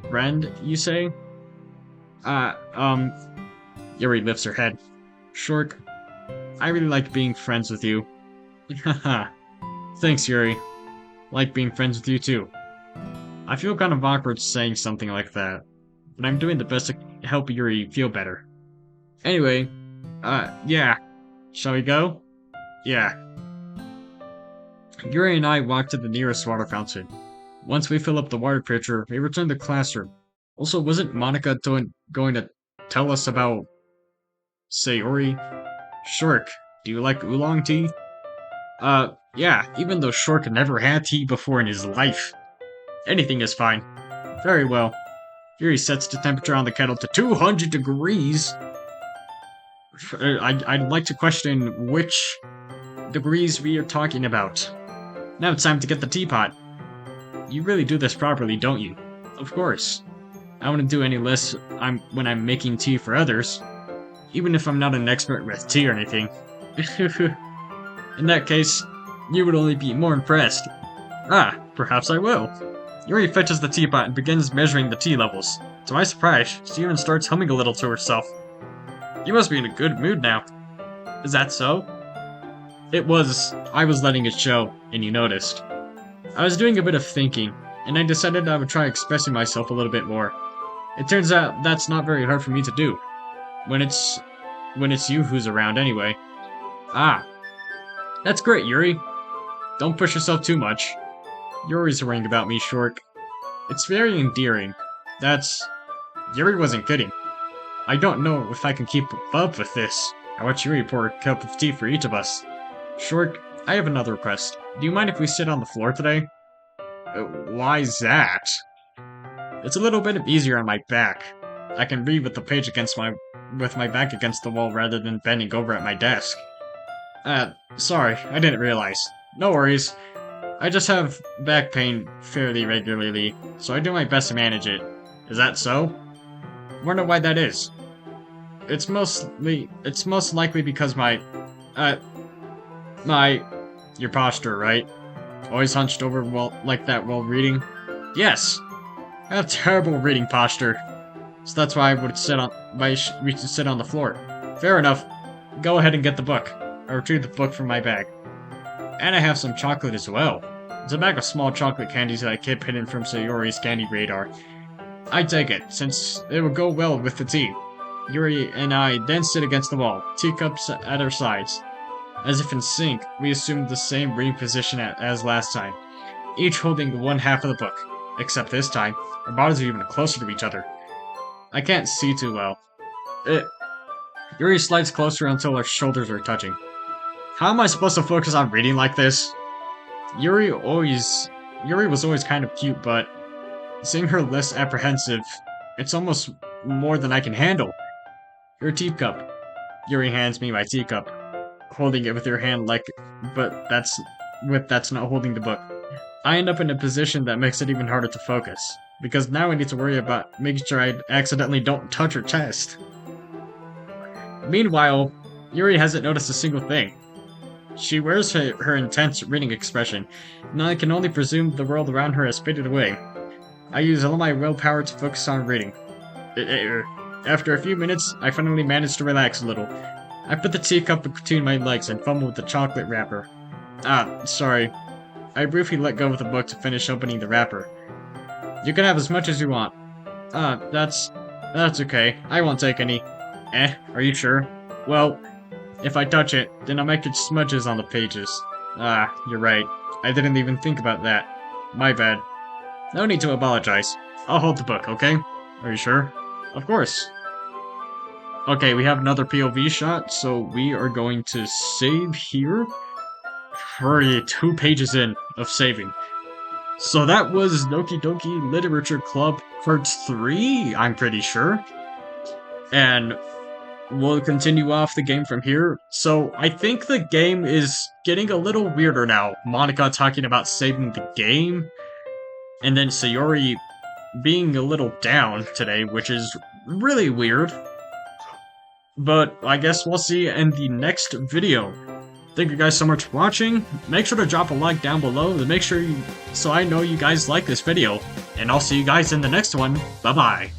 Friend, you say? Yuri lifts her head. Shork, I really like being friends with you. Haha. Thanks, Yuri. Like being friends with you too. I feel kind of awkward saying something like that, but I'm doing the best to help Yuri feel better. Anyway, yeah. Shall we go? Yeah. Yuri and I walk to the nearest water fountain. Once we fill up the water pitcher, we return to the classroom. Also, wasn't Monica going to tell us about Sayori? Shork, do you like oolong tea? Yeah, even though Shork never had tea before in his life. Anything is fine. Very well. Yuri sets the temperature on the kettle to 200 degrees. I'd like to question which degrees we are talking about. Now it's time to get the teapot. You really do this properly, don't you? Of course. I wouldn't do any less when I'm making tea for others. Even if I'm not an expert with tea or anything. In that case, you would only be more impressed. Ah, perhaps I will. Yuri fetches the teapot and begins measuring the tea levels. To my surprise, she even starts humming a little to herself. You must be in a good mood now. Is that so? I was letting it show, and you noticed. I was doing a bit of thinking, and I decided I would try expressing myself a little bit more. It turns out that's not very hard for me to do. When it's you who's around anyway. Ah. That's great, Yuri. Don't push yourself too much. You're always worrying about me, Shork. It's very endearing. Yuri wasn't kidding. I don't know if I can keep up with this. I watch Yuri pour a cup of tea for each of us. Shork, I have another request. Do you mind if we sit on the floor today? Why's that? It's a little bit easier on my back. I can read with the page with my back against the wall rather than bending over at my desk. Sorry, I didn't realize. No worries. I just have back pain fairly regularly, so I do my best to manage it. Is that so? Wonder why that is. It's most likely because your posture, right? Always hunched over like that while reading? Yes! I have terrible reading posture. So that's why we should sit on the floor. Fair enough. Go ahead and get the book. I retrieved the book from my bag. And I have some chocolate as well. It's a bag of small chocolate candies that I kept hidden from Sayori's candy radar. I take it, since it will go well with the tea. Yuri and I then sit against the wall, teacups at our sides. As if in sync, we assumed the same reading position as last time, each holding one half of the book. Except this time, our bodies are even closer to each other. I can't see too well. Yuri slides closer until our shoulders are touching. How am I supposed to focus on reading like this? Yuri was always kind of cute, but seeing her less apprehensive, it's almost more than I can handle. Your teacup. Yuri hands me my teacup, holding it with her hand but that's not holding the book. I end up in a position that makes it even harder to focus, because now I need to worry about making sure I accidentally don't touch her chest. Meanwhile, Yuri hasn't noticed a single thing. She wears her intense reading expression, and I can only presume the world around her has faded away. I use all my willpower to focus on reading. After a few minutes, I finally manage to relax a little. I put the teacup between my legs and fumble with the chocolate wrapper. Sorry. I briefly let go of the book to finish opening the wrapper. You can have as much as you want. That's okay. I won't take any. Are you sure? Well, if I touch it, then I'll make it smudges on the pages. You're right. I didn't even think about that. My bad. No need to apologize. I'll hold the book, okay? Are you sure? Of course. Okay, we have another POV shot, so we are going to save here. Already 2 pages in of saving. So that was Doki Doki Literature Club Part 3, I'm pretty sure. And we'll continue off the game from here. So I think the game is getting a little weirder now. Monica talking about saving the game, and then Sayori being a little down today, which is really weird. But I guess we'll see in the next video. Thank you guys so much for watching. Make sure to drop a like down below to make sure so I know you guys like this video. And I'll see you guys in the next one. Bye-bye.